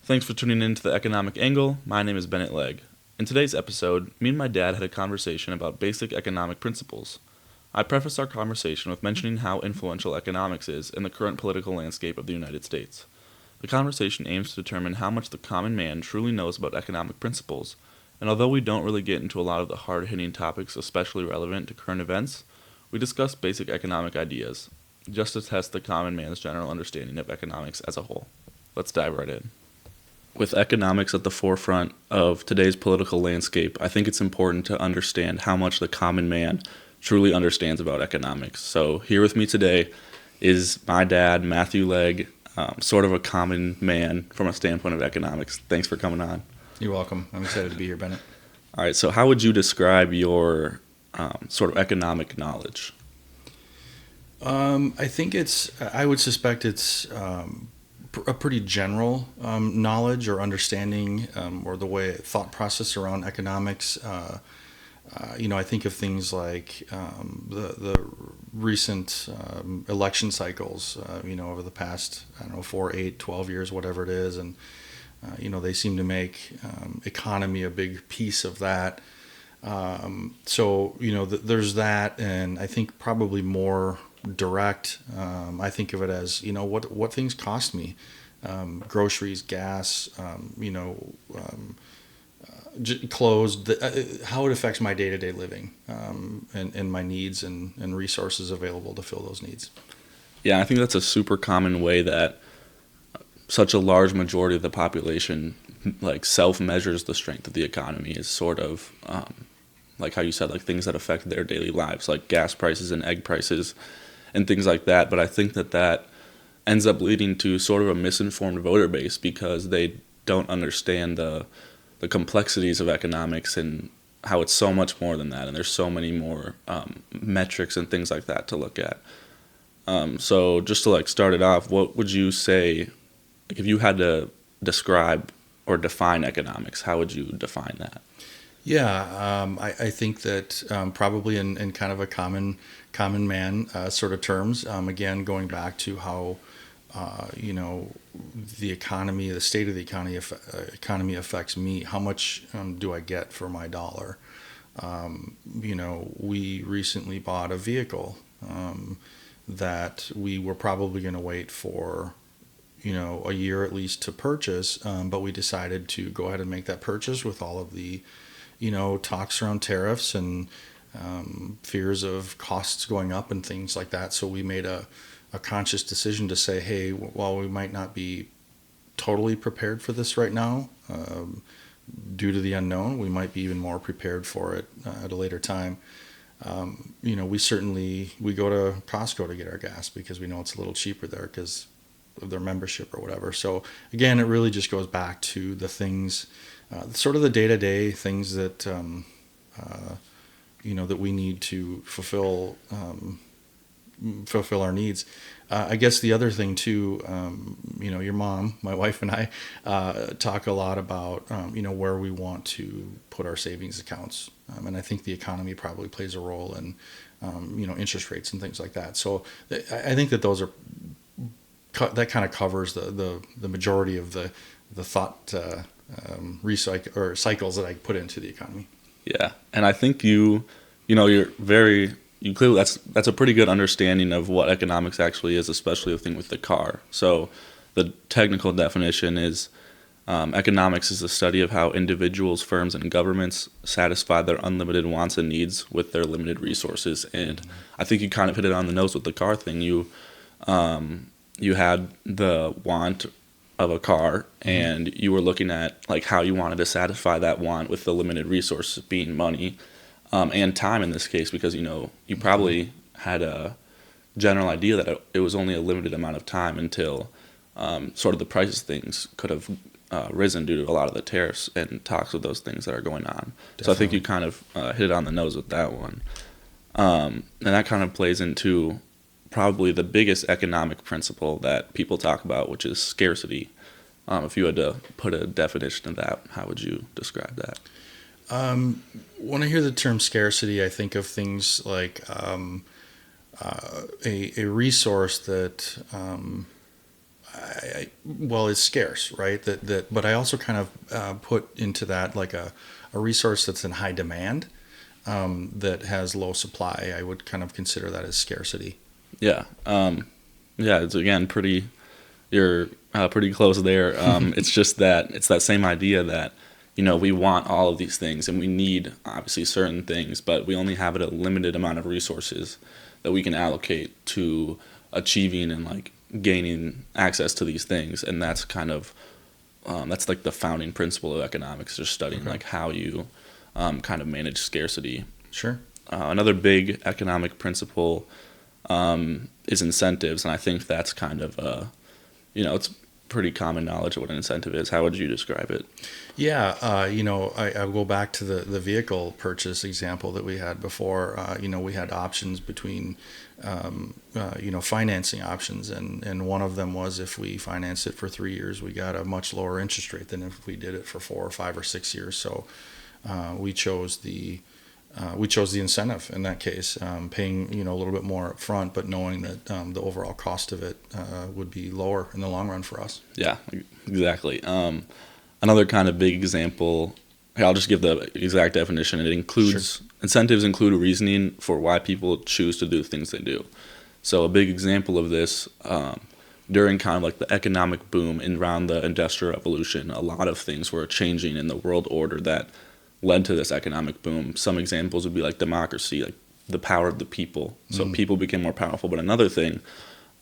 Thanks for tuning in to The Economic Angle. My name is Bennett Legg. In today's episode, me and my dad had a conversation about basic economic principles. I prefaced our conversation with mentioning how influential economics is in the current political landscape of the United States. The conversation aims to determine how much the common man truly knows about economic principles, and although we don't really get into a lot of the hard-hitting topics especially relevant to current events, we discuss basic economic ideas, just to test the common man's general understanding of economics as a whole. Let's dive right in. With economics at the forefront of today's political landscape, I think it's important to understand how much the common man truly understands about economics. So here with me today is my dad, Matthew Legg, sort of a common man from a standpoint of economics. Thanks for coming on. You're welcome. I'm excited to be here, Bennett. All right, so how would you describe your sort of economic knowledge? I would suspect it's a pretty general knowledge or understanding or the way thought process around economics. I think of things like the recent election cycles, over the past, 4, 8, 12 years, whatever it is. And, they seem to make economy a big piece of that. There's that. And I think probably more direct, I think of it as, what things cost me. Groceries, gas, clothes, how it affects my day-to-day living, and my needs and resources available to fill those needs. Yeah, I think that's a super common way that such a large majority of the population self-measures the strength of the economy is sort of like how you said, like things that affect their daily lives, like gas prices and egg prices and things like that. But I think that ends up leading to sort of a misinformed voter base because they don't understand the complexities of economics and how it's so much more than that, and there's so many more metrics and things like that to look at. So just to start it off, what would you say, if you had to describe or define economics, how would you define that? Yeah, I think that probably in kind of a common man sort of terms. Again, going back to how the economy, the state of the economy affects me. How much do I get for my dollar? We recently bought a vehicle that we were probably going to wait for a year at least to purchase, but we decided to go ahead and make that purchase with all of the talks around tariffs and fears of costs going up and things like that. So we made a conscious decision to say, hey, while we might not be totally prepared for this right now, due to the unknown, we might be even more prepared for it at a later time. We go to Costco to get our gas because we know it's a little cheaper there because of their membership or whatever. So again, it really just goes back to the things, sort of the day-to-day things that that we need to fulfill our needs. I guess the other thing too, your mom, my wife, and I talk a lot about where we want to put our savings accounts, and I think the economy probably plays a role in interest rates and things like that. So I think that those are that kind of covers the majority of the thought cycles that I put into the economy. Yeah, and I think you're clearly that's a pretty good understanding of what economics actually is, especially the thing with the car. So the technical definition is economics is the study of how individuals, firms, and governments satisfy their unlimited wants and needs with their limited resources. And I think you kind of hit it on the nose with the car thing. You had the want of a car, and you were looking at how you wanted to satisfy that want with the limited resources being money. And time in this case, because you probably had a general idea that it was only a limited amount of time until sort of the prices of things could have risen due to a lot of the tariffs and talks of those things that are going on. Definitely. So I think you kind of hit it on the nose with that one. And that kind of plays into probably the biggest economic principle that people talk about, which is scarcity. If you had to put a definition of that, how would you describe that? When I hear the term scarcity, I think of things like a resource that well, it's scarce, right? But I also kind of put into that like a resource that's in high demand, that has low supply. I would kind of consider that as scarcity. Yeah. Yeah. It's again pretty. You're pretty close there. It's just that it's that same idea that we want all of these things and we need obviously certain things, but we only have a limited amount of resources that we can allocate to achieving and like gaining access to these things, and that's kind of that's like the founding principle of economics, just studying Okay. like how you kind of manage scarcity. Sure. Another big economic principle is incentives, and I think that's kind of it's pretty common knowledge of what an incentive is. How would you describe it? Yeah, I'll go back to the vehicle purchase example that we had before. We had options between, financing options, and one of them was if we financed it for 3 years, we got a much lower interest rate than if we did it for 4 or 5 or 6 years. So we chose the incentive in that case, paying a little bit more up front, but knowing that the overall cost of it would be lower in the long run for us. Yeah, exactly. Another kind of big example. Here, I'll just give the exact definition. It includes incentives include reasoning for why people choose to do things they do. So a big example of this during kind of like the economic boom and around the Industrial Revolution, a lot of things were changing in the world order that led to this economic boom. Some examples would be like democracy, like the power of the people. So people became more powerful. But another thing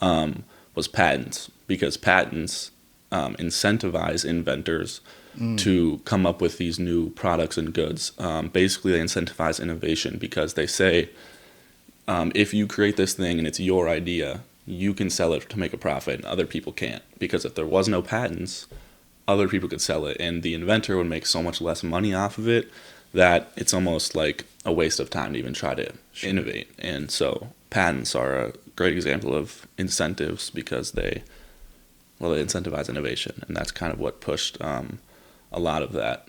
was patents, because patents incentivize inventors to come up with these new products and goods. Basically, they incentivize innovation because they say, if you create this thing and it's your idea, you can sell it to make a profit and other people can't. Because if there was no patents, other people could sell it and the inventor would make so much less money off of it that it's almost like a waste of time to even try to innovate. And so patents are a great example of incentives because they incentivize innovation, and that's kind of what pushed a lot of that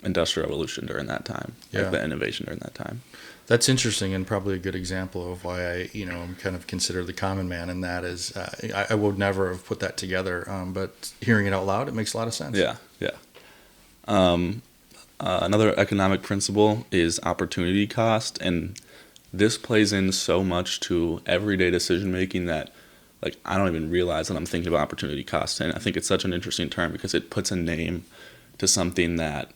industrial revolution during that time, like the innovation during that time. That's interesting, and probably a good example of why I, am kind of considered the common man. And that is, I would never have put that together, but hearing it out loud, it makes a lot of sense. Yeah, yeah. Another economic principle is opportunity cost, and this plays in so much to everyday decision making that, like, I don't even realize that I'm thinking about opportunity cost. And I think it's such an interesting term because it puts a name to something that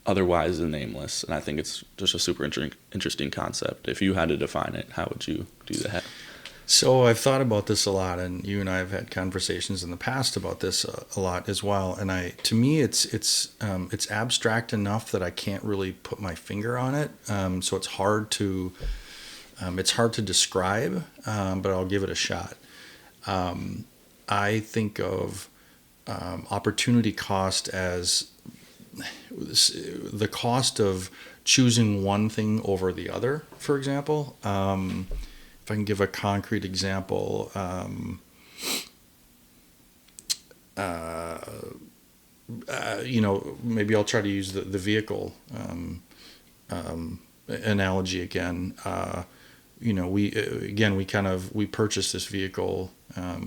otherwise is nameless, and I think it's just a super interesting concept. If you had to define it, how would you do that? So I've thought about this a lot, and you and I have had conversations in the past about this a lot as well. And to me, it's abstract enough that I can't really put my finger on it. So it's hard to describe, but I'll give it a shot. I think of opportunity cost as the cost of choosing one thing over the other, for example. If I can give a concrete example, maybe I'll try to use the vehicle analogy again. We purchased this vehicle,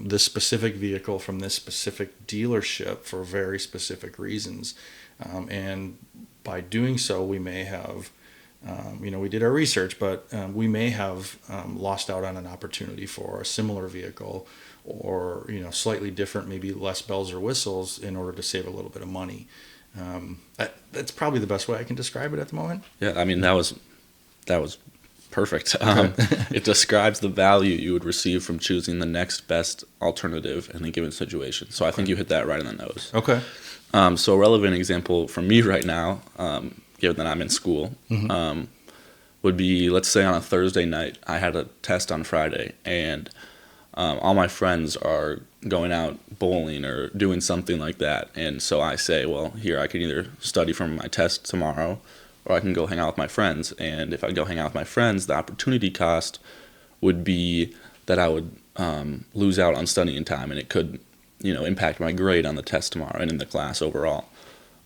this specific vehicle from this specific dealership for very specific reasons. And by doing so, we may have, we did our research, but we may have lost out on an opportunity for a similar vehicle or, slightly different, maybe less bells or whistles in order to save a little bit of money. That's probably the best way I can describe it at the moment. Yeah, I mean, that was perfect. It describes the value you would receive from choosing the next best alternative in a given situation. So I think you hit that right on the nose. Okay. So a relevant example for me right now, given that I'm in school, would be, let's say on a Thursday night, I had a test on Friday, and all my friends are going out bowling or doing something like that. And so I say, well, here, I can either study for my test tomorrow, or I can go hang out with my friends. And if I go hang out with my friends, the opportunity cost would be that I would lose out on studying time, and it could impact my grade on the test tomorrow and in the class overall.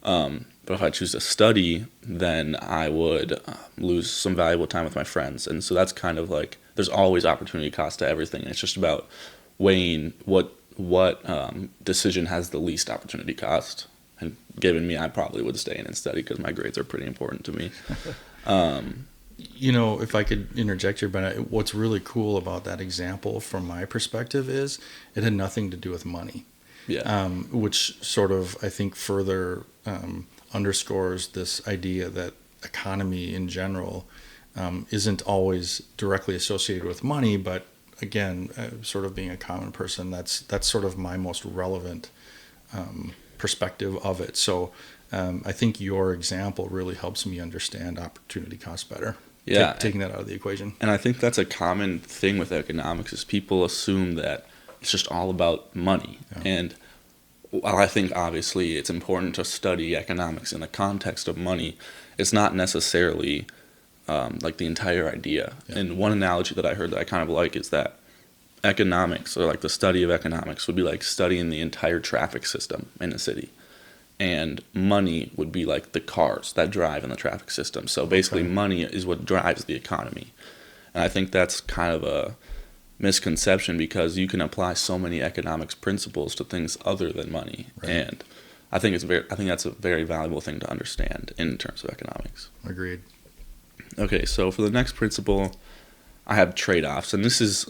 But if I choose to study, then I would lose some valuable time with my friends. And so that's kind of like, there's always opportunity cost to everything. It's just about weighing what decision has the least opportunity cost. And given me, I probably would stay in and study because my grades are pretty important to me. If I could interject here, but what's really cool about that example from my perspective is it had nothing to do with money. Yeah. Which sort of, I think, further underscores this idea that economy in general isn't always directly associated with money, but again, sort of being a common person, that's sort of my most relevant perspective of it. So I think your example really helps me understand opportunity cost better. Yeah. Taking that out of the equation. And I think that's a common thing with economics is people assume that it's just all about money. Yeah. And while I think obviously it's important to study economics in the context of money, it's not necessarily like the entire idea. Yeah. And one analogy that I heard that I kind of like is that economics, or like the study of economics, would be like studying the entire traffic system in a city. And money would be like the cars that drive in the traffic system. So basically, money is what drives the economy. And I think that's kind of a misconception because you can apply so many economics principles to things other than money. Right. And I think that's a very valuable thing to understand in terms of economics. Agreed. Okay, so for the next principle, I have trade-offs, and this is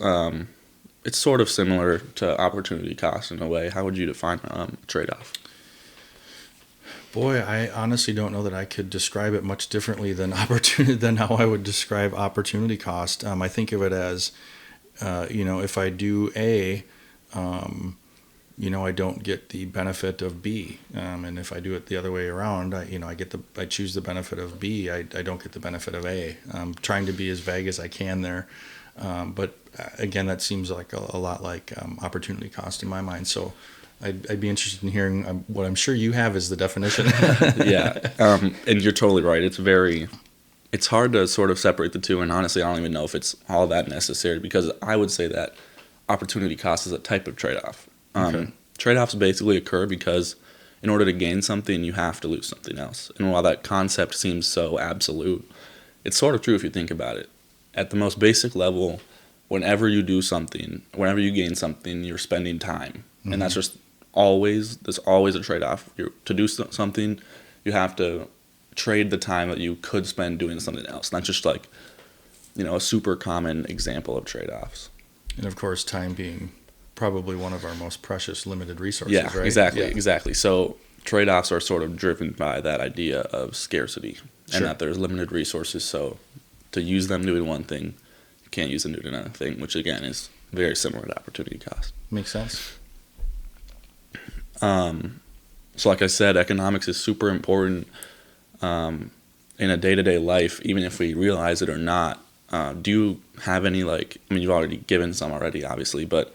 it's sort of similar to opportunity cost in a way. How would you define trade-off? Boy, I honestly don't know that I could describe it much differently than how I would describe opportunity cost. I think of it as, if I do A, I don't get the benefit of B, and if I do it the other way around, I choose the benefit of B. I don't get the benefit of A. I'm trying to be as vague as I can there, but again, that seems like a lot like opportunity cost in my mind. So. I'd be interested in hearing what I'm sure you have as the definition. Yeah, and you're totally right. It's hard to sort of separate the two, and honestly, I don't even know if it's all that necessary because I would say that opportunity cost is a type of trade-off. Okay. Trade-offs basically occur because in order to gain something, you have to lose something else. And while that concept seems so absolute, it's sort of true if you think about it. At the most basic level, whenever you do something, whenever you gain something, you're spending time, and that's just there's always a trade-off. To do something, you have to trade the time that you could spend doing something else. And that's just like, a super common example of trade-offs. And of course, time being probably one of our most precious limited resources, Yeah, right? Exactly. So trade-offs are sort of driven by that idea of scarcity and that there's limited resources. So to use them doing one thing, you can't use them doing another thing, which again is very similar to opportunity cost. Makes sense. So like I said, economics is super important in a day-to-day life, even if we realize it or not. Do you have any, you've already given some already, obviously, but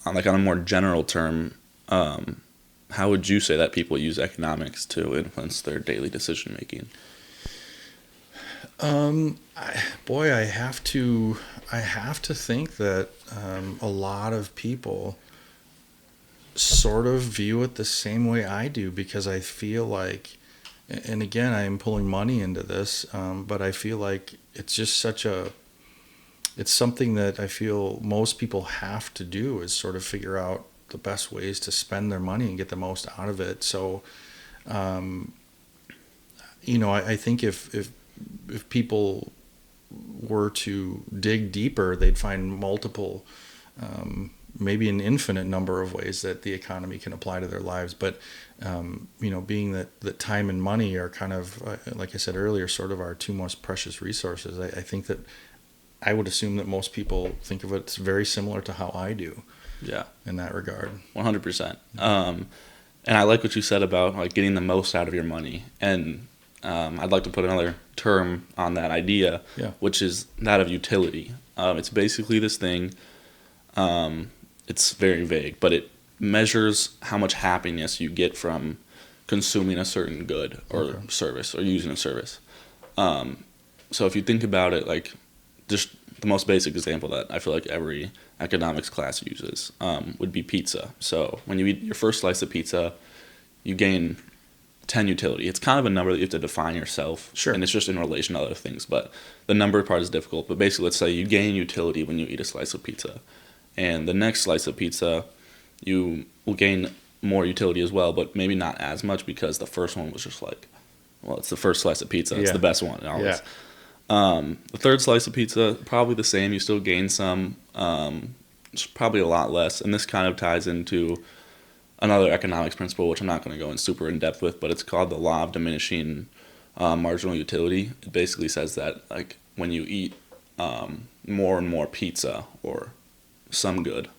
on a more general term, how would you say that people use economics to influence their daily decision-making? I have to think that a lot of people sort of view it the same way I do, because I feel like, and again, I'm pulling money into this, but I feel like it's just it's something that I feel most people have to do, is sort of figure out the best ways to spend their money and get the most out of it. So, I think if people were to dig deeper, they'd find multiple, maybe an infinite number of ways that the economy can apply to their lives. But, being that time and money are kind of, like I said earlier, sort of our two most precious resources, I think that I would assume that most people think of it very similar to how I do. Yeah. In that regard. 100%. And I like what you said about getting the most out of your money. And I'd like to put another term on that idea, which is that of utility. It's basically this thing. It's very vague, but it measures how much happiness you get from consuming a certain good or service or using a service. So if you think about it, just the most basic example that I feel like every economics class uses would be pizza. So when you eat your first slice of pizza, you gain 10 utility. It's kind of a number that you have to define yourself. Sure. And it's just in relation to other things. But the number part is difficult. But basically, let's say you gain utility when you eat a slice of pizza. and the next slice of pizza, you will gain more utility as well, but maybe not as much because the first one was just like, well, it's the first slice of pizza. It's Yeah. the best one. And Yeah. the third slice of pizza, probably the same. You still gain some, it's probably a lot less. And this kind of ties into another economics principle, which I'm not going to go in super in depth with, but it's called the law of diminishing marginal utility. It basically says that like when you eat more and more pizza or some good,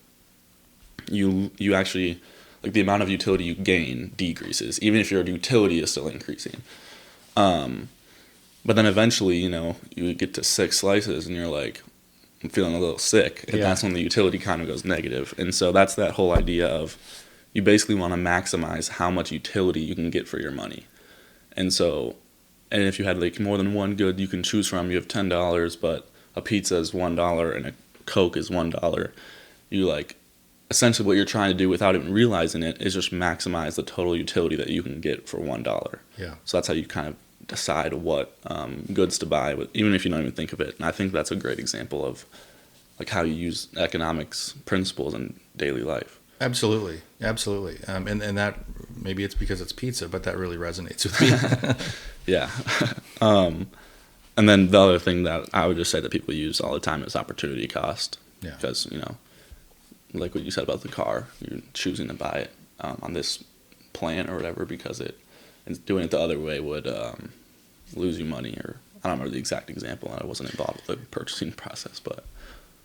you actually like the amount of utility you gain decreases, even if your utility is still increasing. But then eventually, you get to 6 slices and you're like, I'm feeling a little sick. And Yeah. that's when the utility kind of goes negative. And so that's that whole idea of you basically want to maximize how much utility you can get for your money. And so, and if you had like more than one good you can choose from, you have $10, but a pizza is $1 and a Coke is $1. You like, essentially what you're trying to do without even realizing it is just maximize the total utility that you can get for $1. Yeah. So that's how you kind of decide what goods to buy, even if you don't even think of it. And I think that's a great example of like how you use economics principles in daily life. Absolutely. And that maybe it's because it's pizza, but that really resonates with me. Yeah. And then the other thing that I would just say that people use all the time is opportunity cost. Yeah. Because, like what you said about the car, you're choosing to buy it on this plan or whatever because and doing it the other way would lose you money. Or I don't remember the exact example. I wasn't involved with the purchasing process, but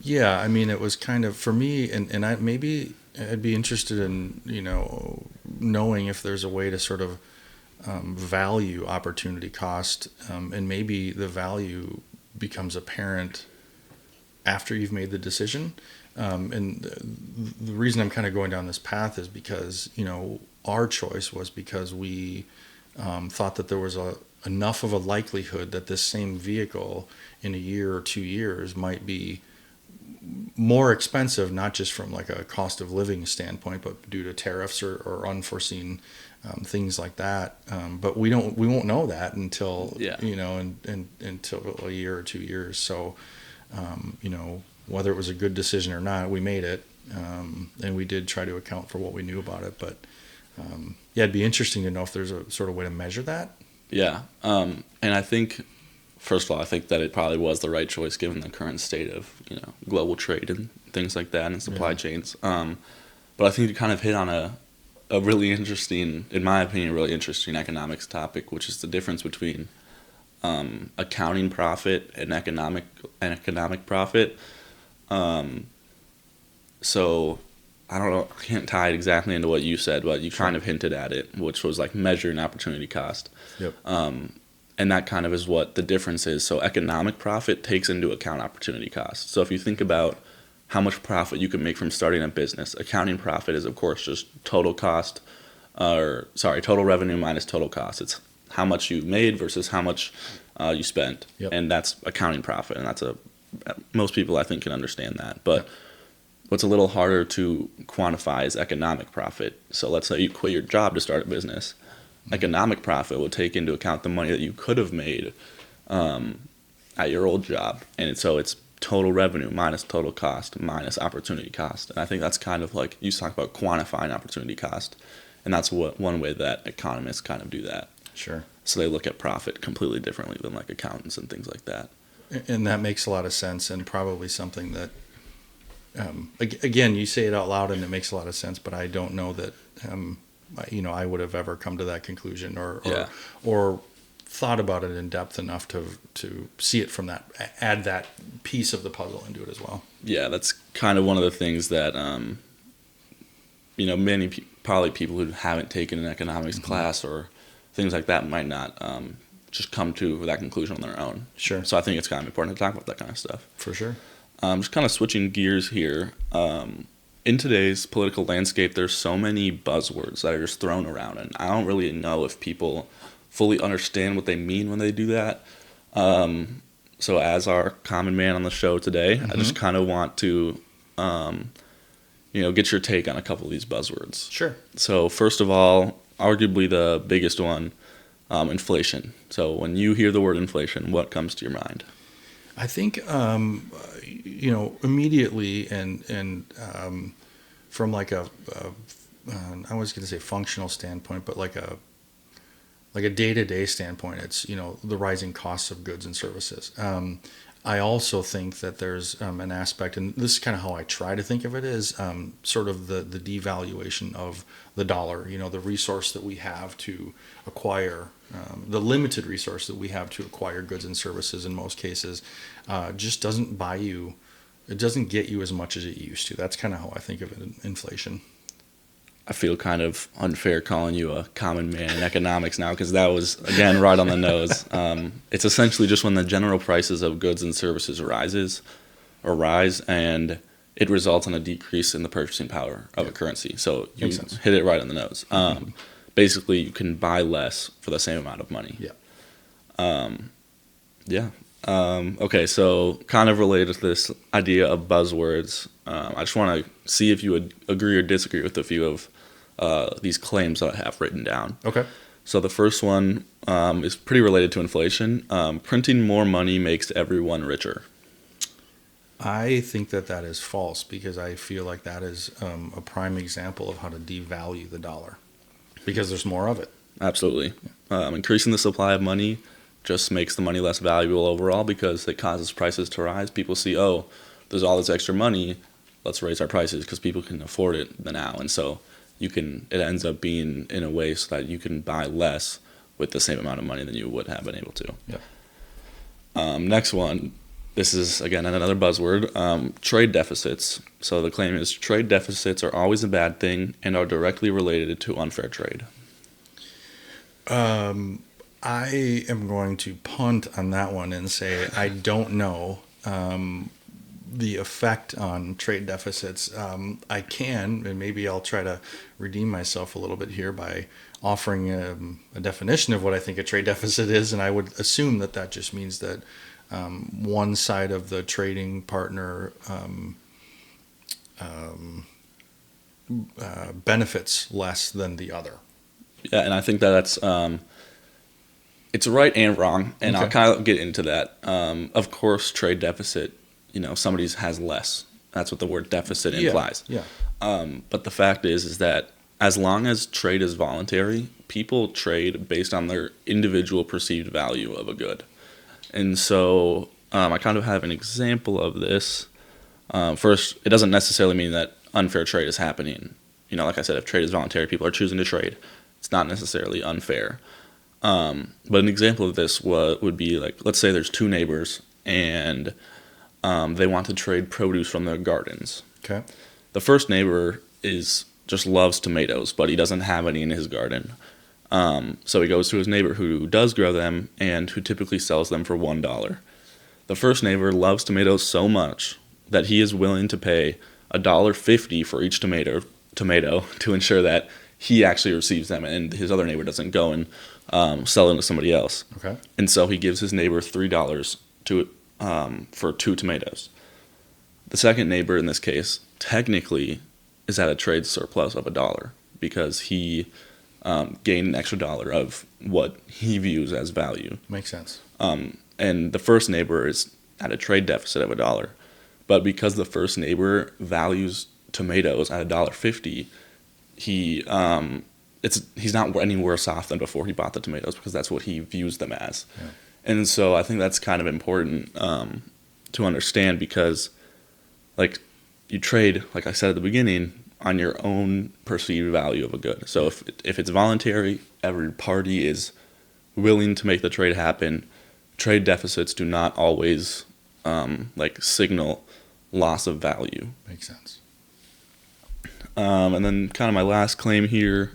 Yeah, I mean, it was kind of for me, and I'd be interested in knowing if there's a way to sort of value opportunity cost, and maybe the value becomes apparent after you've made the decision. And the reason I'm kind of going down this path is because our choice was because we thought that there was enough of a likelihood that this same vehicle in a year or 2 years might be more expensive, not just from like a cost of living standpoint, but due to tariffs or unforeseen things like that. But we won't know that until until a year or 2 years. So whether it was a good decision or not, we made it, and we did try to account for what we knew about it. But it'd be interesting to know if there's a sort of way to measure that. Yeah. And I think, first of all, I think that it probably was the right choice given the current state of, global trade and things like that and supply chains. But I think you kind of hit on a really interesting, in my opinion, really interesting economics topic, which is the difference between accounting profit and economic profit. So I don't know, I can't tie it exactly into what you said, but you kind of hinted at it, which was like measuring opportunity cost. Yep. And that kind of is what the difference is. So economic profit takes into account opportunity cost. So if you think about how much profit you can make from starting a business, accounting profit is of course just total revenue minus total cost. It's how much you made versus how much you spent. Yep. And that's accounting profit. And most people I think can understand that. But what's a little harder to quantify is economic profit. So let's say you quit your job to start a business. Economic profit will take into account the money that you could have made at your old job. And so it's total revenue minus total cost minus opportunity cost. And I think that's kind of like you talk about quantifying opportunity cost. And that's one way that economists kind of do that. Sure. So they look at profit completely differently than like accountants and things like that. And that makes a lot of sense, and probably something that, again, you say it out loud and it makes a lot of sense, but I don't know that, I would have ever come to that conclusion or thought about it in depth enough to see it from that, add that piece of the puzzle into it as well. Yeah, that's kind of one of the things that, probably people who haven't taken an economics class or things like that might not just come to that conclusion on their own. Sure. So I think it's kind of important to talk about that kind of stuff. For sure. Just kind of switching gears here. In today's political landscape, there's so many buzzwords that are just thrown around, and I don't really know if people fully understand what they mean when they do that. So as our common man on the show today, I just kind of want to, get your take on a couple of these buzzwords. Sure. So first of all, arguably the biggest one, inflation. So when you hear the word inflation, what comes to your mind? I think immediately from like I was going to say functional standpoint, but like a day-to-day standpoint, it's the rising costs of goods and services. I also think that there's an aspect, and this is kind of how I try to think of it, is sort of the devaluation of the dollar. The resource that we have to acquire, the limited resource that we have to acquire goods and services in most cases, just doesn't buy you. It doesn't get you as much as it used to. That's kind of how I think of it, inflation. I feel kind of unfair calling you a common man in economics now because that was, again, right on the nose. It's essentially just when the general prices of goods and services rise, and it results in a decrease in the purchasing power of a currency. So you hit it right on the nose. Basically, you can buy less for the same amount of money. Yeah. Yeah. Okay, so kind of related to this idea of buzzwords, I just want to see if you would agree or disagree with a few of these claims that I have written down. Okay. So the first one is pretty related to inflation. Printing more money makes everyone richer. I think that is false because I feel like that is a prime example of how to devalue the dollar because there's more of it. Absolutely. Increasing the supply of money just makes the money less valuable overall because it causes prices to rise. People see, oh, there's all this extra money, let's raise our prices because people can afford it now. And so it ends up being in a way so that you can buy less with the same amount of money than you would have been able to. Yeah. Next one, this is, again, another buzzword, trade deficits. So the claim is trade deficits are always a bad thing and are directly related to unfair trade. I am going to punt on that one and say I don't know the effect on trade deficits. I can, and maybe I'll try to redeem myself a little bit here by offering a definition of what I think a trade deficit is, and I would assume that just means that one side of the trading partner benefits less than the other. Yeah, and I think that's it's right and wrong, and Okay. I'll kind of get into that. Of course, trade deficit, somebody has less. That's what the word deficit implies. Yeah. But the fact is that as long as trade is voluntary, people trade based on their individual perceived value of a good. And so I kind of have an example of this. First, it doesn't necessarily mean that unfair trade is happening. Like I said, if trade is voluntary, people are choosing to trade. It's not necessarily unfair. But an example of this would be like, let's say there's two neighbors and they want to trade produce from their gardens. Okay. The first neighbor just loves tomatoes, but he doesn't have any in his garden. So he goes to his neighbor who does grow them and who typically sells them for $1. The first neighbor loves tomatoes so much that he is willing to pay $1.50 for each tomato to ensure that he actually receives them and his other neighbor doesn't go and sell them to somebody else. Okay. And so he gives his neighbor $3 for 2 tomatoes. The second neighbor in this case technically is at a trade surplus of $1 because he gained an extra $1 of what he views as value. Makes sense. And the first neighbor is at a trade deficit of $1. But because the first neighbor values tomatoes at $1.50, he's not any worse off than before he bought the tomatoes because that's what he views them as. Yeah. And so I think that's kind of important to understand because, like, you trade, like I said at the beginning, on your own perceived value of a good. So if it's voluntary, every party is willing to make the trade happen. Trade deficits do not always signal loss of value. Makes sense. And then kind of my last claim here,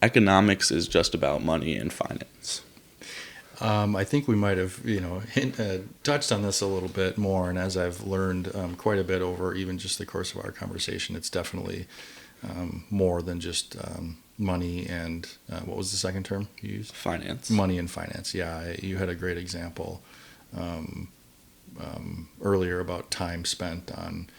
economics is just about money and finance. I think we might have, touched on this a little bit more, and as I've learned quite a bit over even just the course of our conversation, it's definitely more than just money and what was the second term you used? Finance. Money and finance. Yeah, you had a great example earlier about time spent on,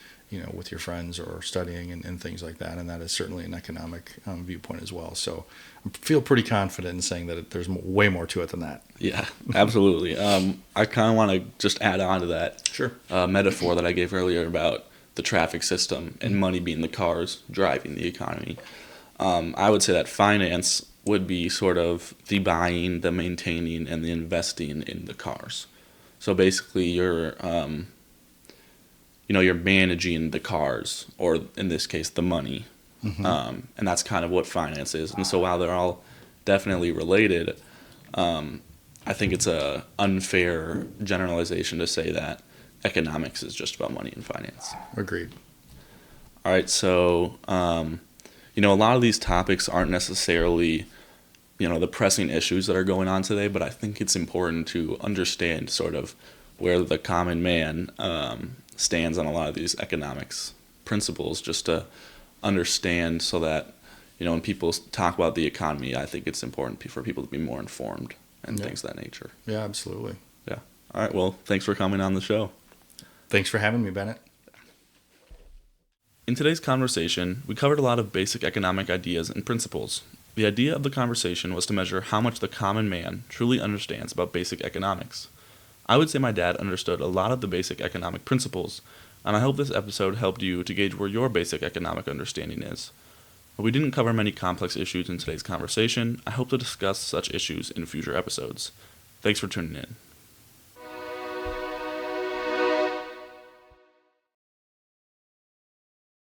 with your friends or studying and things like that. And that is certainly an economic viewpoint as well. So I feel pretty confident in saying that there's way more to it than that. Yeah, absolutely. I kind of want to just add on to that Sure. metaphor that I gave earlier about the traffic system and money being the cars driving the economy. I would say that finance would be sort of the buying, the maintaining, and the investing in the cars. So basically, you're managing the cars, or in this case, the money, and that's kind of what finance is. And so while they're all definitely related, I think it's a unfair generalization to say that economics is just about money and finance. Agreed. All right, so a lot of these topics aren't necessarily the pressing issues that are going on today, but I think it's important to understand sort of where the common man stands on a lot of these economics principles, just to understand, so that when people talk about the economy, I think it's important for people to be more informed and things of that nature. Yeah, absolutely. Yeah. All right, well, thanks for coming on the show. Thanks for having me, Bennett. In today's conversation, we covered a lot of basic economic ideas and principles. The idea of the conversation was to measure how much the common man truly understands about basic economics. I would say my dad understood a lot of the basic economic principles, and I hope this episode helped you to gauge where your basic economic understanding is. While we didn't cover many complex issues in today's conversation, I hope to discuss such issues in future episodes. Thanks for tuning in.